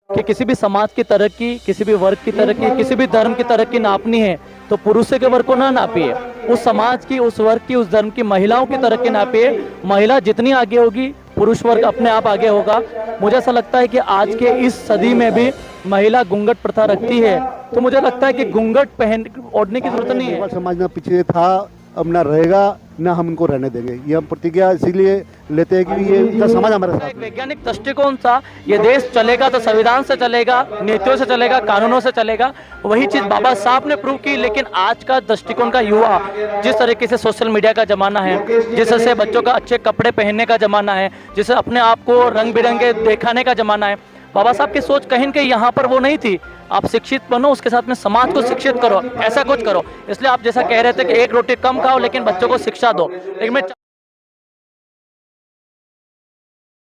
कि किसी भी समाज की तरक्की, किसी भी वर्ग की तरक्की, किसी भी धर्म की तरक्की नापनी है तो पुरुषों के वर्ग को ना नापिए, उस समाज की, उस वर्ग की, उस धर्म की महिलाओं की तरक्की नापिए। महिला जितनी आगे होगी, पुरुष वर्ग अपने आप आगे होगा। मुझे ऐसा लगता है कि आज के इस सदी में भी महिला घूंघट प्रथा रखती है, तो मुझे लगता है कि घूंघट पहन ओढ़ने की जरूरत नहीं है। समाज ना पीछे था, अब ना रहेगा, ना हम इनको रहने देंगे। ये हम प्रतिज्ञा इसीलिए लेते हैं कि ये इनका समाज हमारे साथ एक वैज्ञानिक दृष्टिकोण था, ये देश चलेगा तो संविधान से चलेगा, नीतियों से चलेगा, कानूनों से चलेगा। वही चीज बाबा साहब ने प्रूव की। लेकिन आज का दृष्टिकोण का युवा, जिस तरीके से सोशल मीडिया का जमाना है, जिससे बच्चों का अच्छे कपड़े पहनने का जमाना है, जिससे अपने आप को रंग बिरंगे दिखाने का जमाना है, बाबा साहब की सोच कहीं न कहीं यहाँ पर वो नहीं थी। आप शिक्षित बनो, उसके साथ में समाज को शिक्षित करो, ऐसा कुछ करो। इसलिए आप जैसा कह रहे थे कि एक रोटी कम खाओ लेकिन बच्चों को शिक्षा दो। लेकिन मैं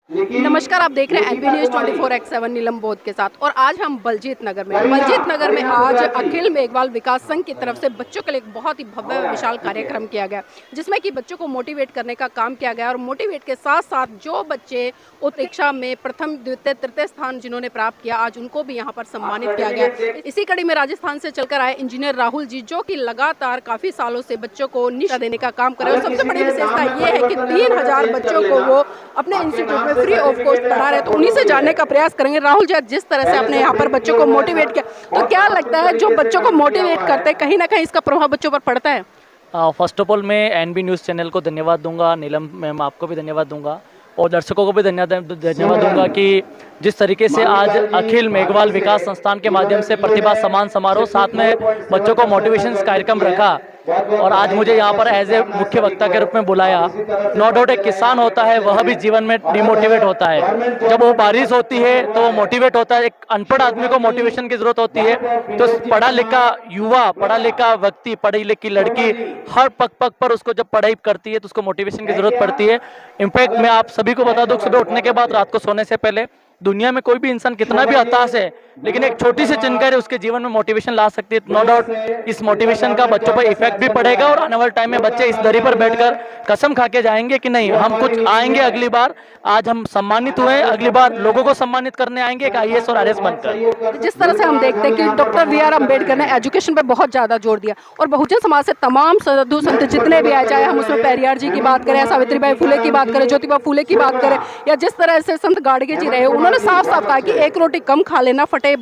नमस्कार, आप देख रहे हैं एनबी न्यूज 24x7 नीलम बोध के साथ। और आज हम बलजीत नगर में आज अखिल मेघवाल विकास संघ की तरफ से बच्चों के लिए एक बहुत ही भव्य विशाल कार्यक्रम किया गया, जिसमें कि बच्चों को मोटिवेट करने का काम किया गया। और मोटिवेट के साथ साथ जो बच्चे उत्प्रेक्षा में प्रथम, द्वितीय, तृतीय स्थान जिन्होंने प्राप्त किया, आज उनको भी यहाँ पर सम्मानित किया गया। इसी कड़ी में राजस्थान से चलकर आए इंजीनियर राहुल जी, जो कि लगातार काफी सालों से बच्चों को निशा देने का काम कर रहे हैं। और सबसे बड़ी विशेषता ये है कि 3000 बच्चों को वो अपने इंस्टीट्यूट में फ्री ऑफ कॉस्ट पढ़ा रहे, तो उन्हीं से जानने का प्रयास करेंगे। राहुल जी, जिस तरह से आपने यहाँ पर बच्चों को मोटिवेट किया, तो क्या लगता है जो बच्चों को मोटिवेट करते हैं कहीं ना कहीं इसका प्रभाव बच्चों पर पड़ता है? फर्स्ट ऑफ ऑल मैं एनबी न्यूज़ चैनल को धन्यवाद दूंगा, नीलम मैम आपको भी धन्यवाद दूंगा और दर्शकों को भी धन्यवाद दूंगा कि जिस तरीके से आज अखिल मेघवाल विकास संस्थान के माध्यम से प्रतिभा सम्मान समारोह, साथ में बच्चों को मोटिवेशन कार्यक्रम रखा और आज मुझे यहाँ पर एज ए मुख्य वक्ता के रूप में बुलाया। नो डाउट एक किसान होता है वह भी जीवन में डिमोटिवेट होता है। जब वो बारिश होती है तो वो मोटिवेट होता है। एक अनपढ़ आदमी को मोटिवेशन की जरूरत होती है, तो पढ़ा लिखा युवा, पढ़ा लिखा व्यक्ति, पढ़ी लिखी लड़की हर पग पग पर उसको जब पढ़ाई करती है तो उसको मोटिवेशन की जरूरत पड़ती है। इनफैक्ट मैं आप सभी को बता दूं, सुबह उठने के बाद रात को सोने से पहले दुनिया में कोई भी इंसान कितना भी हताश है, लेकिन एक छोटी सी चिंगारी उसके जीवन में मोटिवेशन ला सकती है। नो डाउट इस मोटिवेशन का बच्चों पर इफेक्ट भी पड़ेगा और आने वाले टाइम में बच्चे इस दरी पर बैठकर कसम खा के जाएंगे कि नहीं, हम कुछ आएंगे अगली बार। आज हम सम्मानित हुए, अगली बार लोगों को सम्मानित करने आएंगे एक IAS और RS बनकर। जिस तरह से हम देखते हैं कि डॉक्टर BR अम्बेडकर ने एजुकेशन पर बहुत ज्यादा जोर दिया और बहुजन समाज से तमाम साधु संत जितने भी आए, चाहे हम उसमें पेरियार जी की बात करें, सावित्रीबाई फुले की बात करें, ज्योतिबा फुले की बात करें, या जिस तरह से संत गाडगे जी रहे, उन्होंने साफ साफ कहा कि एक रोटी कम खा लेना, फटे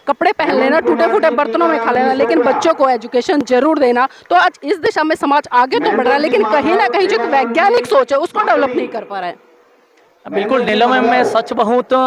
कपड़े पहन लेना, टूटे फूटे बर्तनों में खा लेना, लेकिन बच्चों को एजुकेशन जरूर देना। तो आज इस दिशा में समाज आगे तो बढ़ रहा है, लेकिन कहीं ना कहीं जो वैज्ञानिक सोच है उसको डेवलप नहीं कर पा रहा है। बिल्कुल नीलम, मैं सच कहूं तो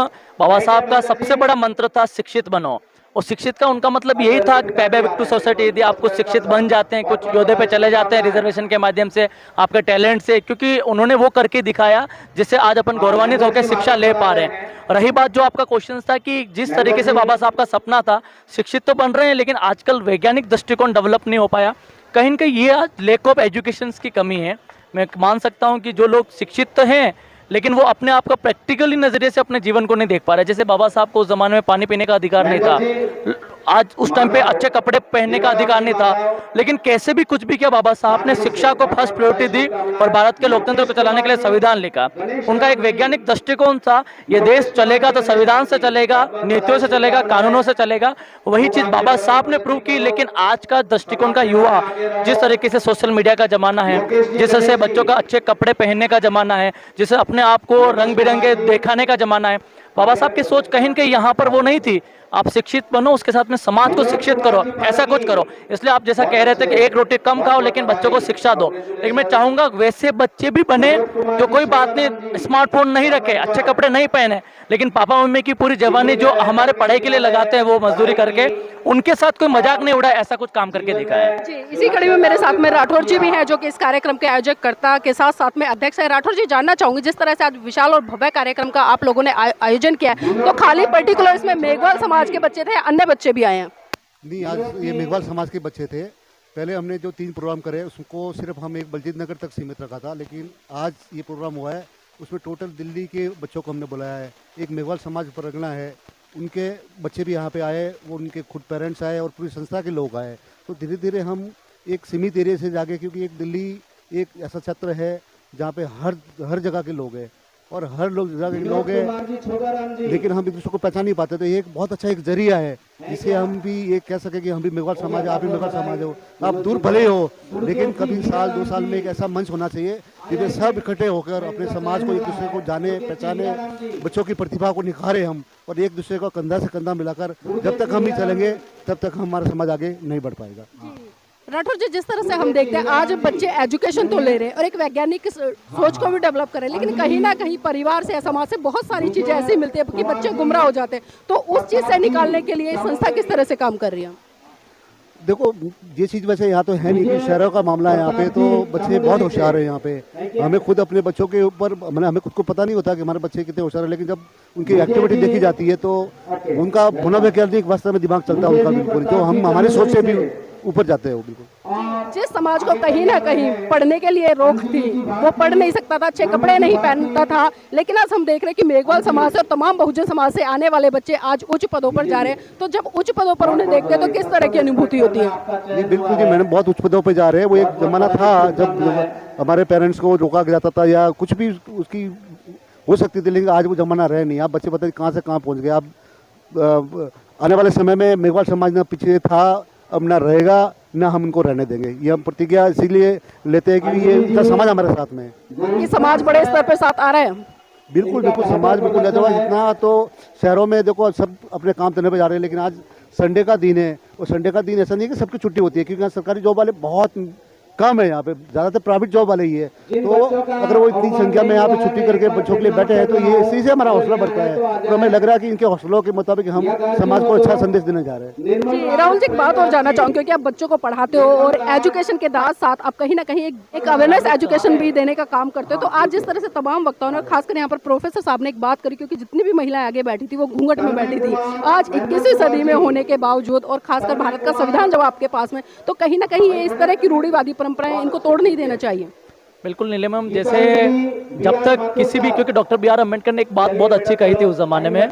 बाबा साहब का सबसे बड़ा मंत्र था शिक्षित बनो। और शिक्षित का उनका मतलब यही था कि पैबे विक्टू सोसाइटी, यदि आप कुछ शिक्षित बन जाते हैं, कुछ योद्धे पे चले जाते हैं रिजर्वेशन के माध्यम से, आपके टैलेंट से, क्योंकि उन्होंने वो करके दिखाया जिससे आज अपन गौरवान्वित होकर शिक्षा ले पा रहे हैं। रही बात जो आपका क्वेश्चन था कि जिस तरीके से बाबा साहब का सपना था, शिक्षित तो बन रहे हैं लेकिन आजकल वैज्ञानिक दृष्टिकोण डेवलप नहीं हो पाया। कहीं न कहीं ये आज लैक ऑफ एजुकेशन की कमी है। मैं मान सकता हूँ कि जो लोग शिक्षित तो हैं लेकिन वो अपने आप का प्रैक्टिकली नजरिए से अपने जीवन को नहीं देख पा रहे। जैसे बाबा साहब को उस जमाने में पानी पीने का अधिकार नहीं था, आज उस टाइम पे अच्छे कपड़े पहनने का अधिकार नहीं था, लेकिन कैसे भी कुछ भी किया, बाबा साहब ने शिक्षा को फर्स्ट प्रायोरिटी दी और भारत के लोकतंत्र को चलाने के लिए संविधान लिखा। उनका एक वैज्ञानिक दृष्टिकोण था, ये देश चलेगा तो संविधान से चलेगा, नीतियों से चलेगा, कानूनों से चलेगा। वही चीज बाबा साहब ने प्रूव की। लेकिन आज का दृष्टिकोण का युवा, जिस तरीके से सोशल मीडिया का जमाना है, जिससे बच्चों का अच्छे कपड़े पहनने का जमाना है, जिससे अपने आप को रंग बिरंगे दिखाने का जमाना है, बाबा साहब की सोच कहीं न कहीं यहाँ पर वो नहीं थी। आप शिक्षित बनो, उसके साथ में समाज को शिक्षित करो, ऐसा कुछ करो। इसलिए आप जैसा कह रहे थे कि एक रोटी कम खाओ लेकिन बच्चों को शिक्षा दो। लेकिन मैं चाहूंगा वैसे बच्चे भी बने जो कोई बात नहीं, स्मार्टफोन नहीं रखे, अच्छे कपड़े नहीं पहने, लेकिन पापा मम्मी की पूरी जवानी जो हमारे पढ़ाई के लिए लगाते हैं वो मजदूरी करके, उनके साथ कोई मजाक नहीं उड़ाए, ऐसा कुछ काम करके दिखाया है। जी, इसी कड़ी में मेरे साथ में राठौर जी भी हैं, जो कि इस कार्यक्रम के आयोजकर्ता के साथ साथ में अध्यक्ष है। राठौर जी, जानना चाहूंगी, जिस तरह से आज विशाल और भव्य कार्यक्रम का आप लोगों ने आयोजन किया है, तो खाली पर्टिकुलर इसमें मेघवाल समाज के बच्चे थे, अन्य बच्चे भी आए हैं? नहीं, आज ये मेघवाल समाज के बच्चे थे। पहले हमने जो 3 प्रोग्राम करे उसको सिर्फ हम एक बलजीत नगर तक सीमित रखा था, लेकिन आज ये प्रोग्राम हुआ है उसमें टोटल दिल्ली के बच्चों को हमने बुलाया है। एक मेघवाल समाज परगना है, उनके बच्चे भी यहाँ पे आए, वो उनके खुद पेरेंट्स आए और पूरी संस्था के लोग आए। तो धीरे धीरे हम एक सीमित एरिया से जाके, क्योंकि एक दिल्ली एक ऐसा क्षेत्र है जहाँ पे हर जगह के लोग हैं, और हर लोग जगह के लोग हैं, लेकिन हम एक दूसरे को पहचान नहीं पाते। तो ये एक बहुत अच्छा एक जरिया है जिससे हम भी ये कह सके कि हम भी मेघवाल समाज है, आप भी मेघवाल समाज हो। आप दूर भले हो, लेकिन कभी साल 2 साल में एक ऐसा मंच होना चाहिए जिसमें सब इकट्ठे होकर अपने समाज को एक दूसरे को जाने पहचाने, बच्चों की प्रतिभा को निखारे हम, और एक दूसरे को कंधा से कंधा मिलाकर जब तक हम नहीं चलेंगे तब तक हमारा समाज आगे नहीं बढ़ पाएगा। राठौर जी, जिस तरह से हम देखते हैं आज बच्चे एजुकेशन तो ले रहे हैं और एक वैज्ञानिक सोच को भी डेवलप कर रहे हैं, लेकिन कहीं ना कहीं परिवार से या समाज से बहुत सारी चीजें ऐसी मिलती है कि बच्चे गुमराह हो जाते हैं। तो उस चीज से निकालने के लिए संस्था किस तरह से काम कर रही है? देखो, ये चीज़ वैसे यहाँ तो है नहीं कि शहरों का मामला है। यहाँ पे तो बच्चे बहुत होशियार हैं। यहाँ पे हमें खुद अपने बच्चों के ऊपर हमें खुद को पता नहीं होता कि हमारे बच्चे कितने होशियार हैं, लेकिन जब उनकी एक्टिविटी देखी जाती है तो उनका मनोवैज्ञानिक वास्तव में दिमाग चलता है उनका बिल्कुल। तो हम हमारी सोच से भी ऊपर जाते हैं वो बिल्कुल। जिस समाज को कहीं ना कहीं पढ़ने के लिए रोक थी, वो पढ़ नहीं सकता था, अच्छे कपड़े नहीं पहनता था, लेकिन आज हम देख रहे हैं कि मेघवाल समाज से और तमाम बहुजन समाज से आने वाले बच्चे आज उच्च पदों पर जा रहे हैं। तो जब उच्च पदों पर उन्हें देखते हैं तो किस तरह की अनुभूति होती है? जी बिल्कुल जी मैडम, बहुत उच्च पदों पर जा रहे हैं। वो एक जमाना था जब हमारे पेरेंट्स को रोका जाता था या कुछ भी उसकी हो सकती थी, लेकिन आज वो जमाना रहे नहीं। आप बच्चे बताइए कहाँ से कहाँ पहुँच गए। आप आने वाले समय में मेघवाल समाज ना पीछे था, अब ना रहेगा, ना हम इनको रहने देंगे। ये हम प्रतिज्ञा इसीलिए लेते हैं कि ये इतना समाज हमारे साथ में है। ये समाज बड़े स्तर पर साथ आ रहा है। बिल्कुल बिल्कुल, समाज बिल्कुल इतना तो शहरों में देखो सब अपने काम करने पे जा रहे हैं, लेकिन आज संडे का दिन है और संडे का दिन ऐसा नहीं है कि सबकी छुट्टी होती है, क्योंकि यहाँ सरकारी जॉब वाले बहुत कम है। यहाँ पे ज़्यादातर प्राइवेट जॉब वाले ही है। तो अगर वो इतनी संख्या में यहाँ पे छुट्टी करके बच्चों के लिए बैठे हैं तो ये इसी से हमारा हौसला बढ़ता है। तो हमें लग रहा है कि इनके हौसलों के मुताबिक हम समाज को अच्छा संदेश देने जा रहे हैं। जी राहुल जी, एक बात और जानना चाहूँगी, क्योंकि आप बच्चों को पढ़ाते हो और एजुकेशन के साथ आप कहीं ना कहीं एक अवेयरनेस एजुकेशन भी देने का काम करते हो। तो आज जिस तरह से तमाम वक्ताओं ने, खासकर यहाँ पर प्रोफेसर साहब ने एक बात करी, क्योंकि जितनी भी महिलाएं आगे बैठी थी वो घूंघट में बैठी थी। आज 21वीं सदी में होने के बावजूद और खासकर भारत का संविधान जब आपके पास में, तो कहीं ना कहीं ये इस तरह की रूढ़िवादी परंपराएं इनको तोड़ नहीं देना चाहिए। बिल्कुल नीलम मैम, जैसे जब तक किसी भी, क्योंकि डॉक्टर B.R. अम्बेडकर ने एक बात बहुत अच्छी कही थी उस जमाने में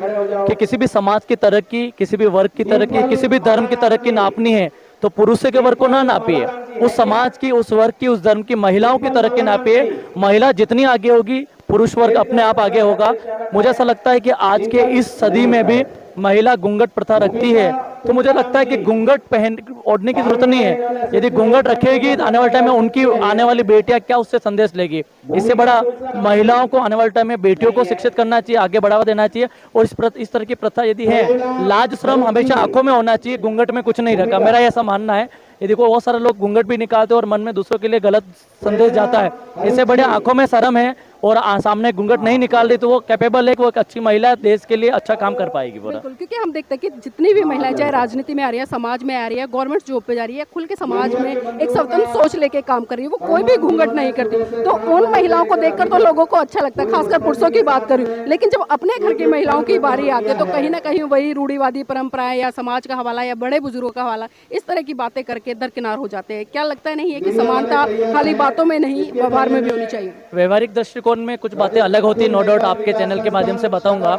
कि किसी भी समाज की तरक्की, किसी भी वर्ग की तरक्की, किसी भी धर्म की तरक्की नापनी है तो पुरुषों के वर्ग को ना नापिए, उस समाज की, उस वर्ग की, उस धर्म की महिलाओं की तरक्की नापिए। महिला जितनी आगे होगी पुरुष वर्ग अपने आप आगे होगा। मुझे ऐसा लगता है कि आज के इस सदी में भी महिला घूंघट प्रथा रखती है, तो मुझे लगता है कि घूंघट पहन ओढ़ने की जरूरत नहीं है। यदि घूंघट रखेगी तो आने वाले टाइम में उनकी आने वाली बेटियां क्या उससे संदेश लेगी। इससे बड़ा महिलाओं को आने वाले टाइम में बेटियों को शिक्षित करना चाहिए, आगे बढ़ावा देना चाहिए। और इस तरह की प्रथा यदि है, लाज श्रम हमेशा आंखों में होना चाहिए, घूंघट में कुछ नहीं रखा, मेरा ऐसा मानना है। ये देखो बहुत सारे लोग घूंघट भी निकालते हैं और मन में दूसरों के लिए गलत संदेश जाता है। इससे बड़े आंखों में शर्म है और सामने घूंघट नहीं निकाल रही तो वो कैपेबल है कि वो एक अच्छी महिला देश के लिए अच्छा काम कर पाएगी पूरा। बिल्कुल, क्योंकि हम देखते हैं कि जितनी भी महिलाएं चाहे राजनीति में आ रही है, समाज में आ रही है, गवर्नमेंट जॉब पे जा रही है, खुल के समाज में एक स्वतंत्र सोच लेके काम कर रही है, वो कोई भी घूंघट नहीं करती। तो उन महिलाओं को देखकर तो लोगों को अच्छा लगता है, खासकर पुरुषों की बात करूँ। लेकिन जब अपने घर की महिलाओं की बारी आती है तो कहीं ना कहीं वही रूढ़िवादी परंपराएं या समाज का हवाला या बड़े बुजुर्गों का हवाला, इस तरह की बातें करके दरकिनार हो जाते हैं। क्या लगता है नहीं है कि समानता खाली बातों में नहीं, व्यवहार में भी होनी चाहिए? व्यवहारिक दृष्टिकोण में कुछ बातें अलग होती है, नो डाउट, आपके चैनल के माध्यम से बताऊंगा।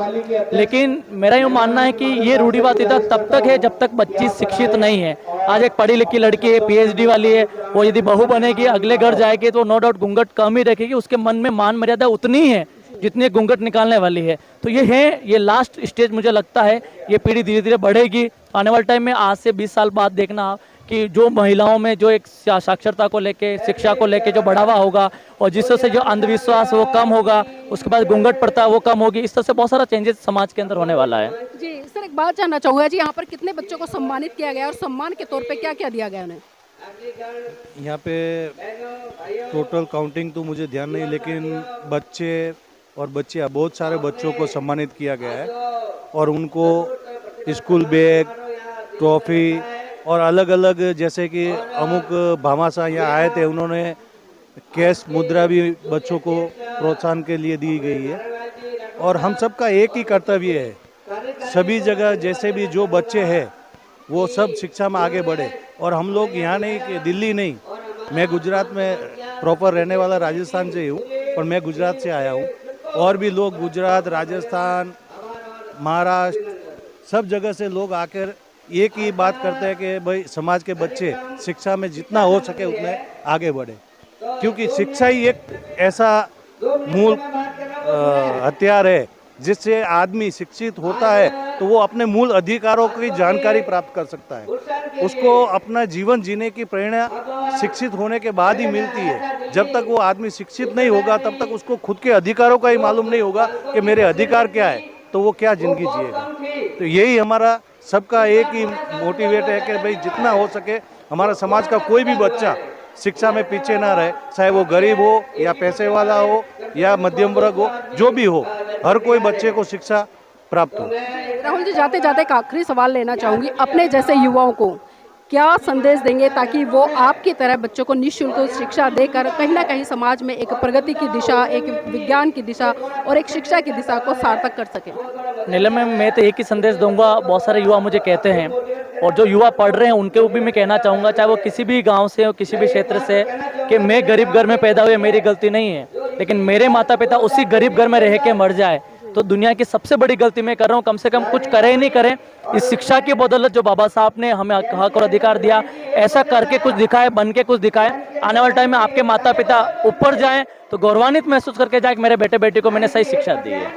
लेकिन मेरा यूँ मानना है कि ये रूढ़िवादिता तब तक है जब तक बच्ची शिक्षित नहीं है। आज एक पढ़ी लिखी लड़की है, PhD वाली है, वो यदि बहू बनेगी, अगले घर जाएगी तो नो डाउट घूंघट कम ही रखेगी, उसके मन में मान मर्यादा उतनी है जितनी घूंघट निकालने वाली है। तो ये है, ये लास्ट स्टेज मुझे लगता है। ये पीढ़ी धीरे धीरे बढ़ेगी। आने वाले टाइम में आज से 20 साल बाद देखना कि जो महिलाओं में जो एक साक्षरता को लेके, शिक्षा को लेके जो बढ़ावा होगा और जिस तरह से जो अंधविश्वास वो कम होगा, उसके बाद घूंघट प्रथा वो कम होगी। इस तरह से बहुत सारा चेंजेस समाज के अंदर होने वाला है। जी सर, एक बात जानना चाहूँगा जी, यहाँ पर कितने बच्चों को सम्मानित किया गया और सम्मान के तौर पे क्या क्या दिया गया उन्हें? यहाँ पे टोटल काउंटिंग तो मुझे ध्यान नहीं, लेकिन बच्चे और बच्चियाँ, बहुत सारे बच्चों को सम्मानित किया गया है और उनको स्कूल बैग, ट्रॉफी और अलग अलग, जैसे कि अमुक भामाशाह यहाँ आए थे, उन्होंने कैश मुद्रा भी बच्चों को प्रोत्साहन के लिए दी गई है। और हम सबका एक ही कर्तव्य है, सभी जगह जैसे भी जो बच्चे हैं वो सब शिक्षा में आगे बढ़े। और हम लोग यहाँ नहीं कि दिल्ली नहीं, मैं गुजरात में प्रॉपर रहने वाला राजस्थान से ही हूँ, पर मैं गुजरात से आया हूँ। और भी लोग गुजरात, राजस्थान, महाराष्ट्र, सब जगह से लोग आकर एक ही बात करते हैं कि भाई समाज के बच्चे शिक्षा में जितना हो सके उतने आगे बढ़े, क्योंकि शिक्षा ही एक ऐसा मूल हथियार है जिससे आदमी शिक्षित होता है तो वो अपने मूल अधिकारों की जानकारी प्राप्त कर सकता है। उसको अपना जीवन जीने की प्रेरणा शिक्षित होने के बाद ही मिलती है। जब तक वो आदमी शिक्षित नहीं होगा तब तक उसको खुद के अधिकारों का ही मालूम नहीं होगा कि मेरे अधिकार क्या है, तो वो क्या जिंदगी जिएगा। तो यही हमारा सबका एक ही मोटिवेट है कि भाई जितना हो सके हमारा समाज का कोई भी बच्चा शिक्षा में पीछे ना रहे, चाहे वो गरीब हो या पैसे वाला हो या मध्यम वर्ग हो, जो भी हो, हर कोई बच्चे को शिक्षा प्राप्त हो। राहुल जी, जाते जाते एक आखिरी सवाल लेना चाहूंगी, अपने जैसे युवाओं को क्या संदेश देंगे ताकि वो आपकी तरह बच्चों को निःशुल्क शिक्षा देकर कहीं ना कहीं समाज में एक प्रगति की दिशा, एक विज्ञान की दिशा और एक शिक्षा की दिशा को सार्थक कर सकें? नीलम मैम, मैं तो एक ही संदेश दूंगा। बहुत सारे युवा मुझे कहते हैं और जो युवा पढ़ रहे हैं उनके भी मैं कहना चाहूँगा, चाहे वो किसी भी गांव से हो, किसी भी क्षेत्र से, कि मैं गरीब घर में पैदा हुए, मेरी गलती नहीं है, लेकिन मेरे माता पिता उसी गरीब घर में रह के मर जाए तो दुनिया की सबसे बड़ी गलती मैं कर रहा हूँ। कम से कम कुछ करें ही नहीं करें, इस शिक्षा की बदौलत जो बाबा साहब ने हमें हक और अधिकार दिया, ऐसा करके कुछ दिखाए, बन के कुछ दिखाए। आने वाले टाइम में आपके माता पिता ऊपर जाएं तो गौरवान्वित महसूस करके जाए कि मेरे बेटे बेटी को मैंने सही शिक्षा दी है।